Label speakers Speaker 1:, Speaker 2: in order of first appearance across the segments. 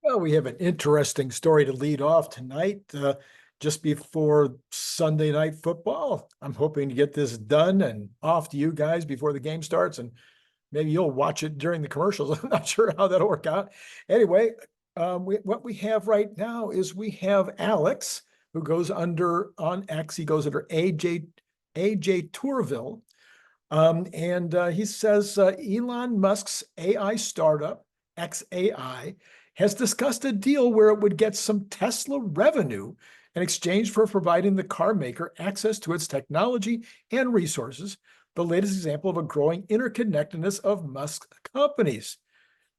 Speaker 1: Well, we have an interesting story to lead off tonight, just before Sunday night football. I'm hoping to get this done and off to you guys before the game starts, and maybe you'll watch it during the commercials. I'm not sure how that'll work out. Anyway, what we have right now is we have Alex, who goes under on X. He goes under AJ Tourville, and he says Elon Musk's AI startup, XAI, has discussed a deal where it would get some Tesla revenue in exchange for providing the car maker access to its technology and resources, the latest example of a growing interconnectedness of Musk companies.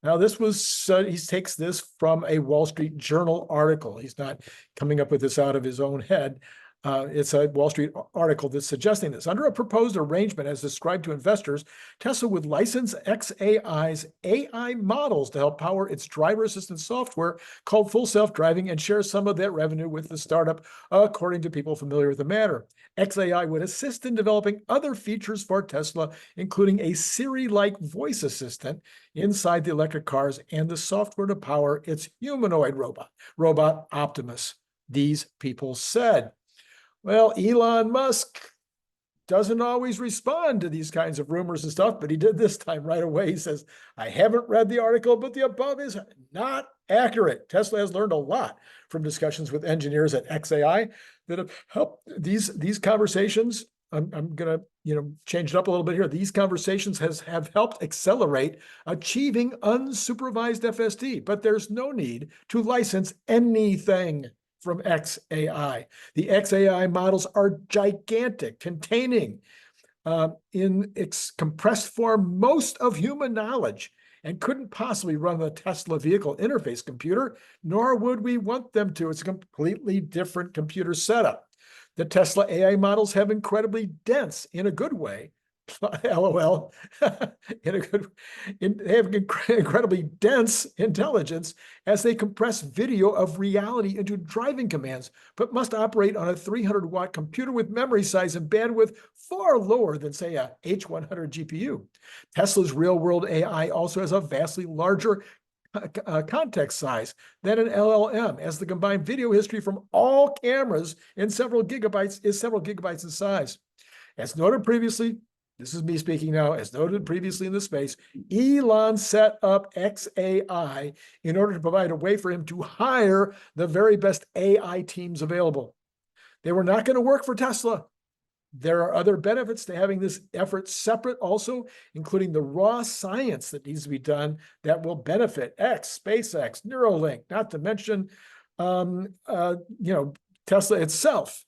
Speaker 1: Now, this was, he takes this from a Wall Street Journal article. He's not coming up with this out of his own head. It's a Wall Street article that's suggesting this. Under a proposed arrangement as described to investors, Tesla would license XAI's AI models to help power its driver assistance software called Full Self-Driving and share some of that revenue with the startup, according to people familiar with the matter. XAI would assist in developing other features for Tesla, including a Siri-like voice assistant inside the electric cars and the software to power its humanoid robot Optimus, these people said. Well, Elon Musk doesn't always respond to these kinds of rumors and stuff, but he did this time right away. He says, I haven't read the article, but the above is not accurate. Tesla has learned a lot from discussions with engineers at XAI that have helped these conversations. I'm going to change it up a little bit here. These conversations have helped accelerate achieving unsupervised FSD, but there's no need to license anything from XAI. The XAI models are gigantic, containing in its compressed form most of human knowledge, and couldn't possibly run the Tesla vehicle interface computer, nor would we want them to. It's a completely different computer setup. The Tesla AI models have incredibly dense, in a good way, LOL, they have incredibly dense intelligence as they compress video of reality into driving commands, but must operate on a 300-watt computer with memory size and bandwidth far lower than, say, a H100 GPU. Tesla's real-world AI also has a vastly larger context size than an LLM, as the combined video history from all cameras is several gigabytes in size. As noted previously, this is me speaking now, as noted previously in the space, Elon set up XAI in order to provide a way for him to hire the very best AI teams available. They were not going to work for Tesla. There are other benefits to having this effort separate also, including the raw science that needs to be done that will benefit X, SpaceX, Neuralink, not to mention, Tesla itself.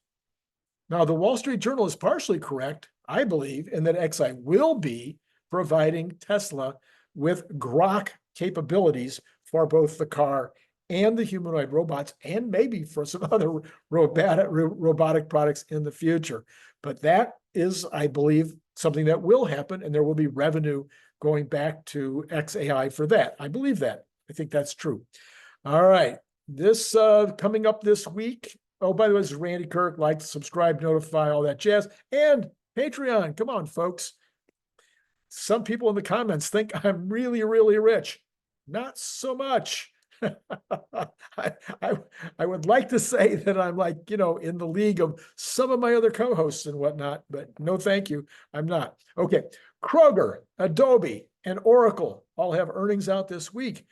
Speaker 1: Now, the Wall Street Journal is partially correct, I believe, in that XAI will be providing Tesla with Grok capabilities for both the car and the humanoid robots, and maybe for some other robotic products in the future. But that is, I believe, something that will happen, and there will be revenue going back to XAI for that. I believe that. I think that's true. All right. This coming up this week. Oh, by the way, this is Randy Kirk. Like, subscribe, notify, all that jazz. And Patreon. Come on, folks. Some people in the comments think I'm really, really rich. Not so much. I would like to say that I'm like, in the league of some of my other co-hosts and whatnot, but no, thank you. I'm not. Okay. Kroger, Adobe, and Oracle all have earnings out this week.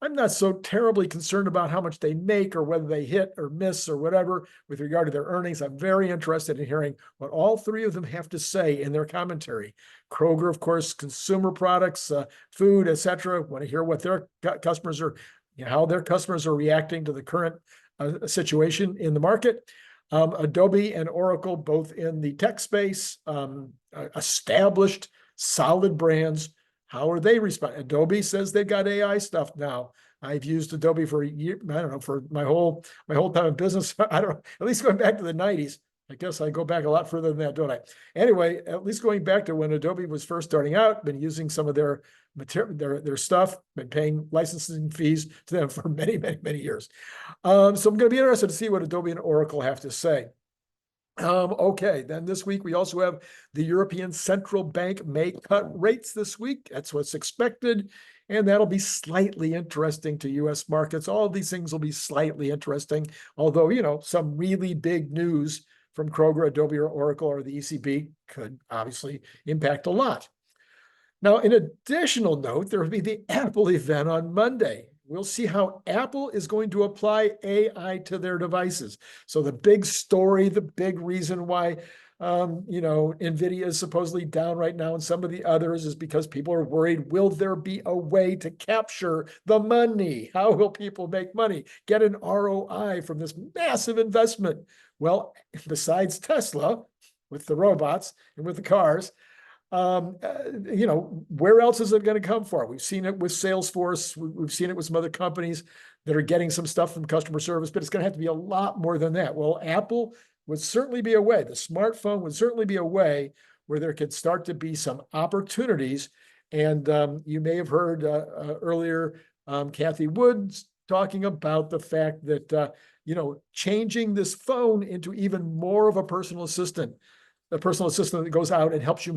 Speaker 1: I'm not so terribly concerned about how much they make or whether they hit or miss or whatever with regard to their earnings. I'm very interested in hearing what all three of them have to say in their commentary. Kroger, of course, consumer products, food, etc. Want to hear what their customers are, how their customers are reacting to the current situation in the market. Adobe and Oracle, both in the tech space, established, solid brands. How are they responding? Adobe says they've got AI stuff now. I've used Adobe for a year, I don't know, for my whole time in business. I don't know, at least going back to the 90s. I guess I go back a lot further than that, don't I? Anyway, at least going back to when Adobe was first starting out, been using some of their material, their stuff, been paying licensing fees to them for many, many, many years. So I'm going to be interested to see what Adobe and Oracle have to say. Okay, then this week we also have the European Central Bank may cut rates this week. That's what's expected. And that'll be slightly interesting to US markets. All of these things will be slightly interesting, although, some really big news from Kroger, Adobe, or Oracle, or the ECB could obviously impact a lot. Now, an additional note, there will be the Apple event on Monday. We'll see how Apple is going to apply AI to their devices. So the big story, the big reason why, NVIDIA is supposedly down right now and some of the others is because people are worried, will there be a way to capture the money? How will people make money, get an ROI from this massive investment? Well, besides Tesla with the robots and with the cars, where else is it going to come from? We've seen it with Salesforce. We've seen it with some other companies that are getting some stuff from customer service, but it's going to have to be a lot more than that. Well, Apple would certainly be a way. The smartphone would certainly be a way where there could start to be some opportunities. And you may have heard earlier, Kathy Woods talking about the fact that, changing this phone into even more of a personal assistant. The personal assistant that goes out and helps you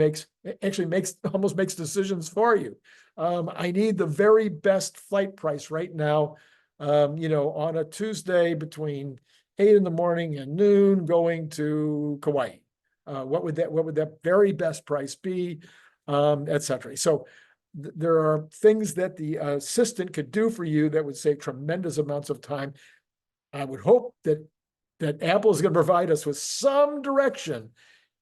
Speaker 1: almost makes decisions for you. I need the very best flight price right now, on a Tuesday between 8 in the morning and noon going to Kauai. What would that very best price be, et cetera. So there are things that the assistant could do for you that would save tremendous amounts of time. I would hope that Apple is going to provide us with some direction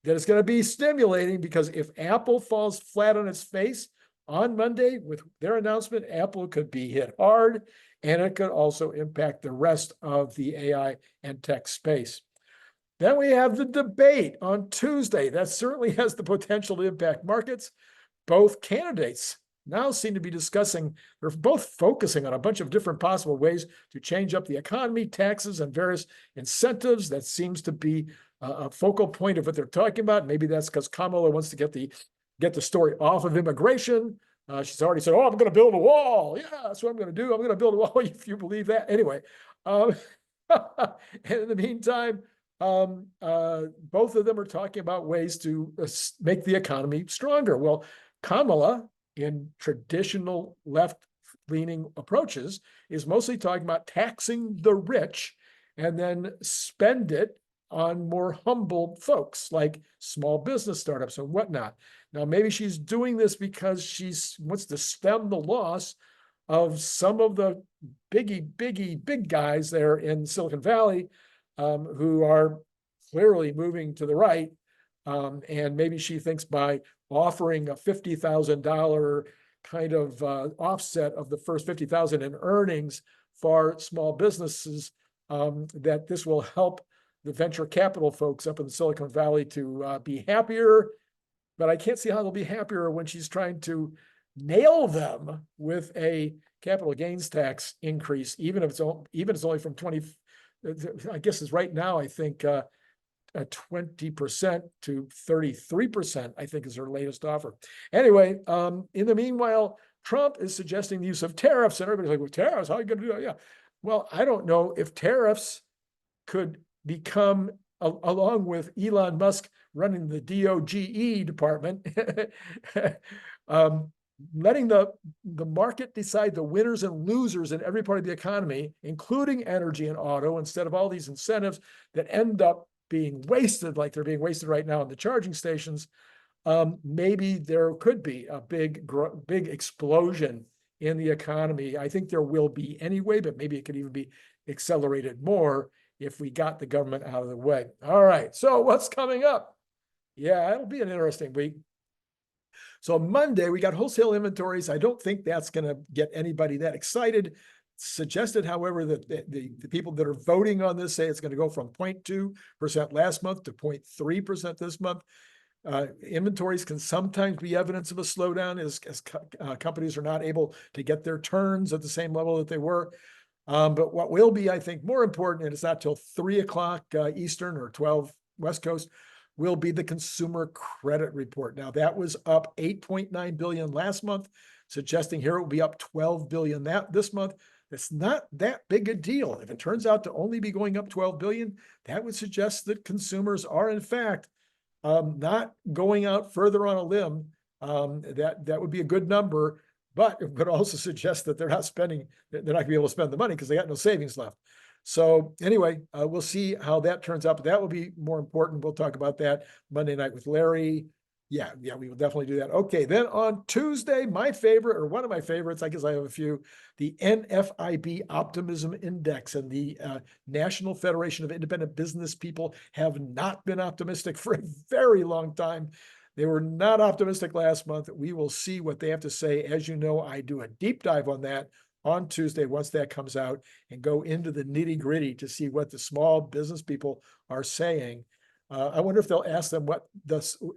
Speaker 1: that it's going to be stimulating, because if Apple falls flat on its face on Monday with their announcement, Apple could be hit hard, and it could also impact the rest of the AI and tech space. Then we have the debate on Tuesday. That certainly has the potential to impact markets. Both candidates now seem to be discussing, they're both focusing on a bunch of different possible ways to change up the economy, taxes, and various incentives. That seems to be a focal point of what they're talking about. Maybe that's because Kamala wants to get the story off of immigration. She's already said, I'm going to build a wall. Yeah, that's what I'm going to do. I'm going to build a wall, if you believe that. Anyway, and in the meantime, both of them are talking about ways to make the economy stronger. Well, Kamala, in traditional left-leaning approaches, is mostly talking about taxing the rich and then spend it on more humble folks like small business startups and whatnot. Now, maybe she's doing this because she wants to stem the loss of some of the big guys there in Silicon Valley who are clearly moving to the right. And maybe she thinks by offering a $50,000 kind of offset of the first $50,000 in earnings for small businesses, that this will help the venture capital folks up in Silicon Valley to be happier. But I can't see how they'll be happier when she's trying to nail them with a capital gains tax increase, even if it's only from 20. I guess is right now, I think 20% to 33%, I think is her latest offer. Anyway, in the meanwhile, Trump is suggesting the use of tariffs, and everybody's like, well, tariffs, how are you going to do that? Yeah. Well, I don't know if tariffs could become, along with Elon Musk running the DOGE department, letting the market decide the winners and losers in every part of the economy, including energy and auto, instead of all these incentives that end up being wasted like they're being wasted right now in the charging stations. Maybe there could be a big explosion in the economy. I think there will be anyway, but maybe it could even be accelerated more if we got the government out of the way. All right, so what's coming up? Yeah, it'll be an interesting week. So Monday, we got wholesale inventories. I don't think that's going to get anybody that excited. Suggested, however, that the people that are voting on this say it's going to go from 0.2% last month to 0.3% this month. Inventories can sometimes be evidence of a slowdown as companies are not able to get their turns at the same level that they were. But what will be, I think, more important, and it's not till 3 o'clock Eastern or 12 West Coast, will be the consumer credit report. Now, that was up 8.9 billion last month, suggesting here it will be up 12 billion this month. It's not that big a deal. If it turns out to only be going up 12 billion, that would suggest that consumers are in fact not going out further on a limb. That would be a good number, but it would also suggest that they're not gonna be able to spend the money because they got no savings left. So anyway, we'll see how that turns out, but that will be more important. We'll talk about that Monday night with Larry. Yeah, we will definitely do that. Okay, then on Tuesday, my favorite, or one of my favorites, I guess I have a few, the NFIB Optimism Index, and the National Federation of Independent Business People have not been optimistic for a very long time. They were not optimistic last month. We will see what they have to say. As you know, I do a deep dive on that on Tuesday once that comes out, and go into the nitty-gritty to see what the small business people are saying. I wonder if they'll ask them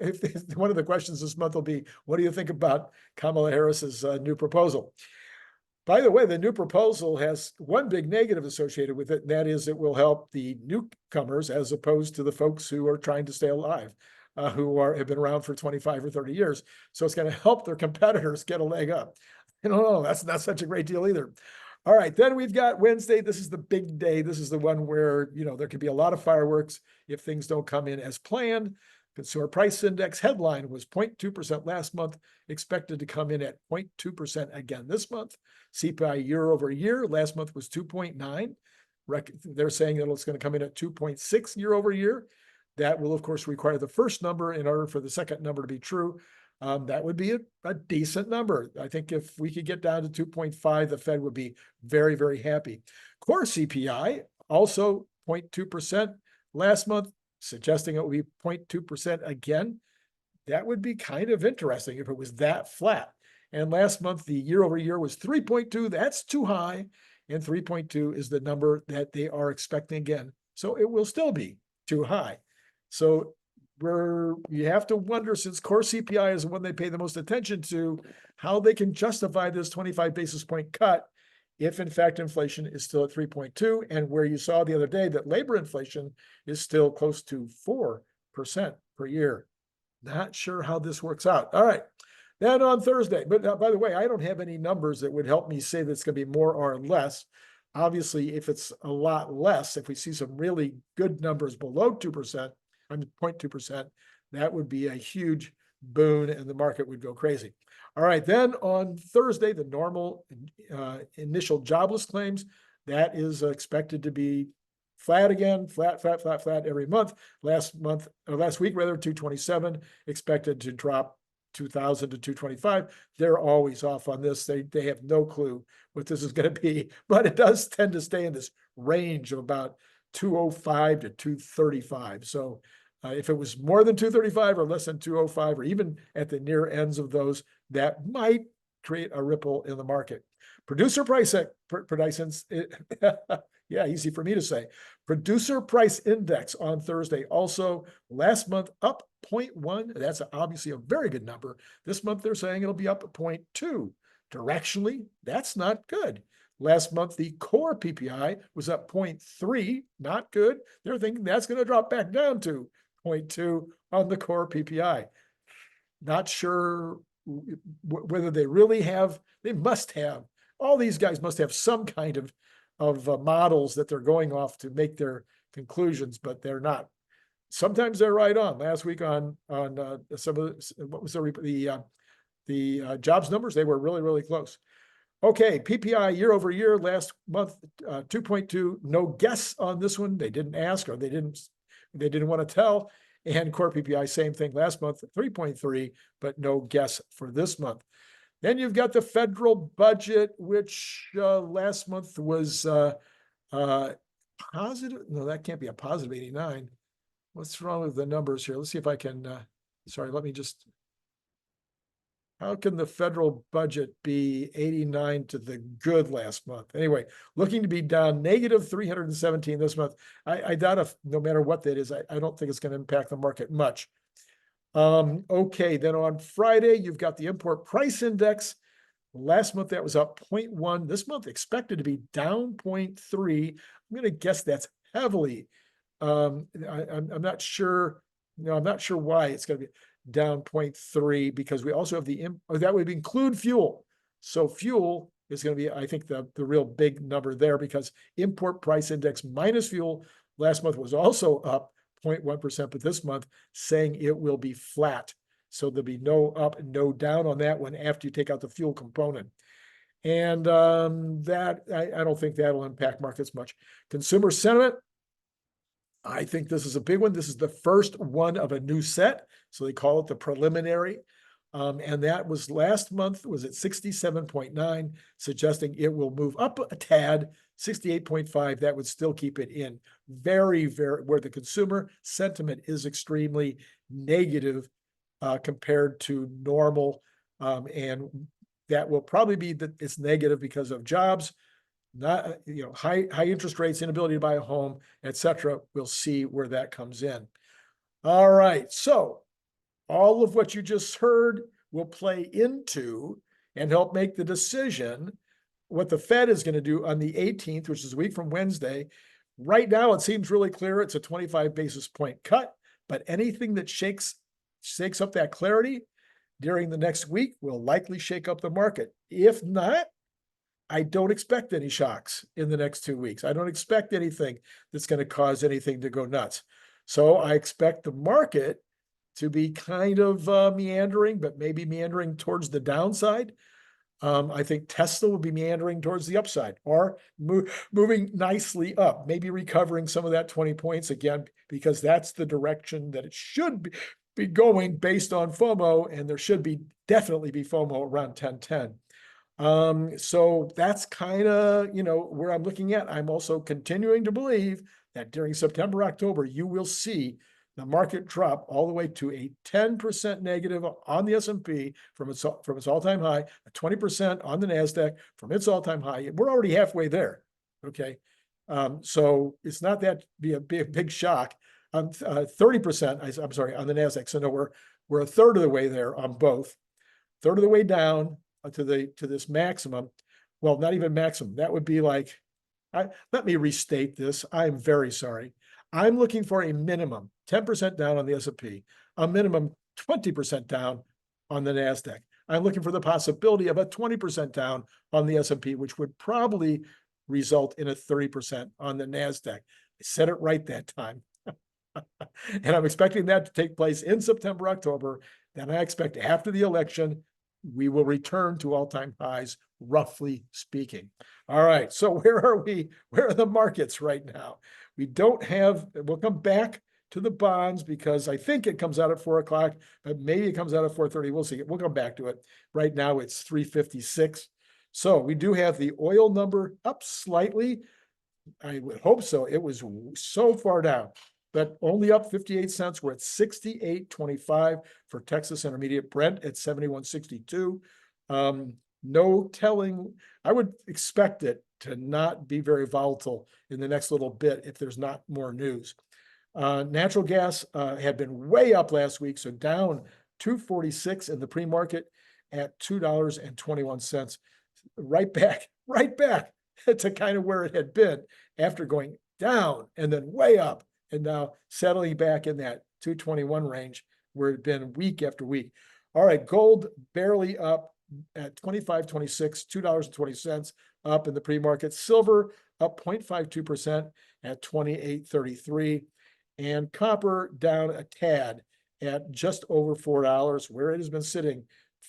Speaker 1: if one of the questions this month will be, what do you think about Kamala Harris's new proposal? By the way, the new proposal has one big negative associated with it, and that is it will help the newcomers as opposed to the folks who are trying to stay alive, who have been around for 25 or 30 years. So it's going to help their competitors get a leg up. I don't know, that's not such a great deal either. All right, then we've got Wednesday. This is the big day. This is the one where, there could be a lot of fireworks if things don't come in as planned. Consumer Price Index headline was 0.2% last month, expected to come in at 0.2% again this month. CPI year over year, last month was 2.9. They're saying that it's going to come in at 2.6 year over year. That will, of course, require the first number in order for the second number to be true. That would be a decent number. I think if we could get down to 2.5, the Fed would be very, very happy. Core CPI, also 0.2% last month, suggesting it would be 0.2% again. That would be kind of interesting if it was that flat. And last month, the year over year was 3.2. That's too high. And 3.2 is the number that they are expecting again. So it will still be too high. So you have to wonder, since core CPI is the one they pay the most attention to, how they can justify this 25 basis point cut if in fact inflation is still at 3.2, and where you saw the other day that labor inflation is still close to 4% per year. Not sure how this works out. All right. Then on Thursday, but by the way, I don't have any numbers that would help me say that it's going to be more or less. Obviously, if it's a lot less, if we see some really good numbers below 2%, 0.2%, that would be a huge boon and the market would go crazy. All right, then on Thursday, the normal initial jobless claims, that is expected to be flat again, flat every month. Last week, 227, expected to drop 2,000 to 225. They're always off on this. They have no clue what this is going to be, but it does tend to stay in this range of about 205 to 235. So if it was more than 235 or less than 205, or even at the near ends of those, that might create a ripple in the market. Producer price, yeah, easy for me to say. Producer price index on Thursday, also last month up 0.1. That's obviously a very good number. This month they're saying it'll be up 0.2. Directionally, that's not good. Last month, the core PPI was up 0.3, not good. They're thinking that's going to drop back down to 0.2 on the core PPI. Not sure whether they really have, they must have, all these guys must have some kind of models that they're going off to make their conclusions, but they're not. Sometimes they're right on. Last week on some of what was the jobs numbers, they were really, really close. Okay, PPI year over year, last month, 2.2. No guess on this one. They didn't ask, or they didn't want to tell. And core PPI, same thing last month, 3.3, but no guess for this month. Then you've got the federal budget, which last month was positive. No, that can't be a positive 89. What's wrong with the numbers here? Let's see if I can, sorry, let me just. How can the federal budget be 89 to the good last month? Anyway, looking to be down negative 317 this month. I doubt if, no matter what that is, I don't think it's going to impact the market much. Okay, then on Friday, you've got the import price index. Last month, that was up 0.1. This month, expected to be down 0.3. I'm going to guess that's heavily. I'm not sure. No, I'm not sure why it's going to be down 0.3, because we also have that would include fuel. So fuel is going to be, I think, the real big number there, because import price index minus fuel last month was also up 0.1%, but this month saying it will be flat. So there'll be no up and no down on that one after you take out the fuel component. And that I don't think that'll impact markets much. Consumer sentiment, I think this is a big one. This is the first one of a new set. So they call it the preliminary. And that was last month, was at 67.9, suggesting it will move up a tad, 68.5. That would still keep it in very, where the consumer sentiment is extremely negative compared to normal. And that will probably be that it's negative because of jobs, not, high interest rates, inability to buy a home, etc. We'll see where that comes in. All right. So all of what you just heard will play into and help make the decision what the Fed is going to do on the 18th, which is a week from Wednesday. Right now, it seems really clear it's a 25 basis point cut, but anything that shakes up that clarity during the next week will likely shake up the market. If not, I don't expect any shocks in the next 2 weeks. I don't expect anything that's going to cause anything to go nuts. So I expect the market to be kind of meandering, but maybe meandering towards the downside. I think Tesla will be meandering towards the upside, or moving nicely up, maybe recovering some of that 20 points again, because that's the direction that it should be going based on FOMO, and there should definitely be FOMO around 1010. So that's kind of, where I'm looking at. I'm also continuing to believe that during September, October, you will see the market drop all the way to a 10% negative on the S&P from its all-time high, a 20% on the NASDAQ from its all-time high. We're already halfway there. Okay. So it's not that be a big shock. 30%, I'm sorry, on the NASDAQ. So no, we're a third of the way there on both, third of the way down to this maximum. Well, not even maximum. That would be like, let me restate this. I'm very sorry. I'm looking for a minimum 10% down on the S&P, a minimum 20% down on the NASDAQ. I'm looking for the possibility of a 20% down on the S&P, which would probably result in a 30% on the NASDAQ. I said it right that time. And I'm expecting that to take place in September, October. Then I expect after the election, we will return to all-time highs, roughly speaking. All right, so where are we? Where are the markets right now? We'll come back to the bonds because I think it comes out at 4 o'clock, but maybe it comes out at 4:30. We'll see. We'll come back to it. Right now it's 356. So we do have the oil number up slightly. I would hope so. It was so far down, but only up 58 cents. We're at 68.25 for Texas Intermediate. Brent at 71.62. No telling. I would expect it to not be very volatile in the next little bit if there's not more news. Natural gas had been way up last week, so down 246 in the pre-market at $2.21. Right back to kind of where it had been after going down and then way up, and now settling back in that 221 range where it had been week after week. All right, gold barely up at 25.26, $2.20 up in the pre-market. Silver up 0.52% at 28.33, and copper down a tad at just over $4, where it has been sitting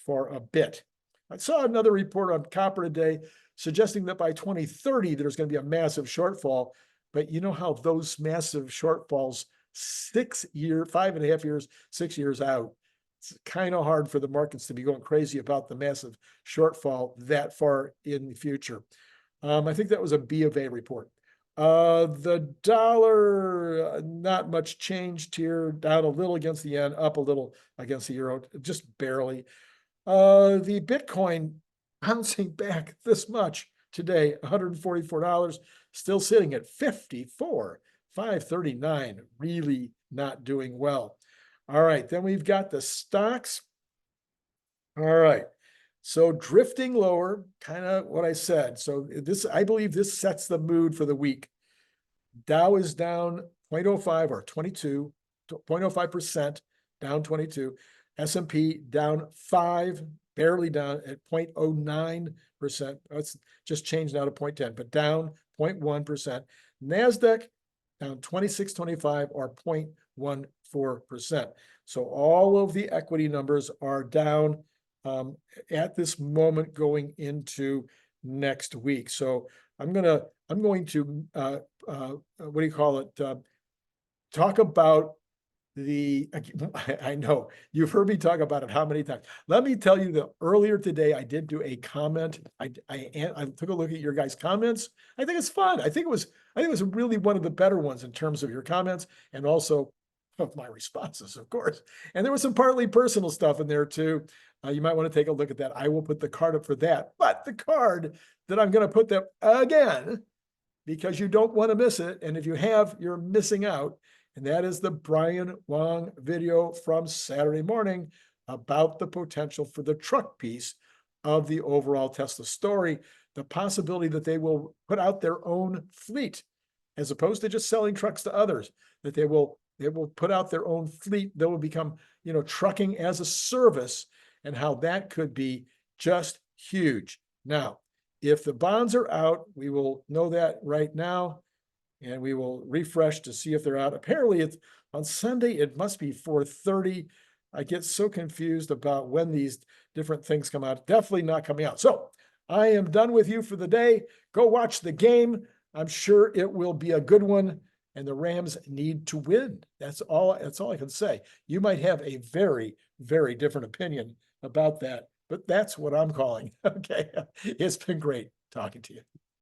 Speaker 1: for a bit. I saw another report on copper today suggesting that by 2030 there's going to be a massive shortfall, but you know how those massive shortfalls 5.5 years, 6 years out. It's kind of hard for the markets to be going crazy about the massive shortfall that far in the future. I think that was a B of A report. The dollar, not much changed here, down a little against the yen, up a little against the euro, just barely. The Bitcoin bouncing back this much today, $144, still sitting at 54,539, really not doing well. All right, then we've got the stocks. All right, so drifting lower, kind of what I said. So I believe this sets the mood for the week. Dow is down 0.05 or 0.05%, down 22. S&P down 5, barely down at 0.09%. It's just changed now to 0.10, but down 0.1%. NASDAQ down 26.25 or 0.14%. So all of the equity numbers are down at this moment going into next week. So I'm going to what do you call it? Talk about I know you've heard me talk about it how many times. Let me tell you that earlier today I did do a comment. I took a look at your guys' comments. I think it's fun. I think it was really one of the better ones in terms of your comments and also of my responses, of course. And there was some partly personal stuff in there too. You might want to take a look at that. I will put the card up for that. But the card that I'm going to put there again, because you don't want to miss it, and if you have, you're missing out. And that is the Brian Wong video from Saturday morning about the potential for the truck piece of the overall Tesla story, the possibility that they will put out their own fleet as opposed to just selling trucks to others, that they will put out their own fleet. They will become, trucking as a service, and how that could be just huge. Now, if the bonds are out, we will know that right now. And we will refresh to see if they're out. Apparently, it's on Sunday. It must be 4:30. I get so confused about when these different things come out. Definitely not coming out. So I am done with you for the day. Go watch the game. I'm sure it will be a good one. And the Rams need to win. That's all I can say. You might have a very, very different opinion about that, but that's what I'm calling. Okay. It's been great talking to you.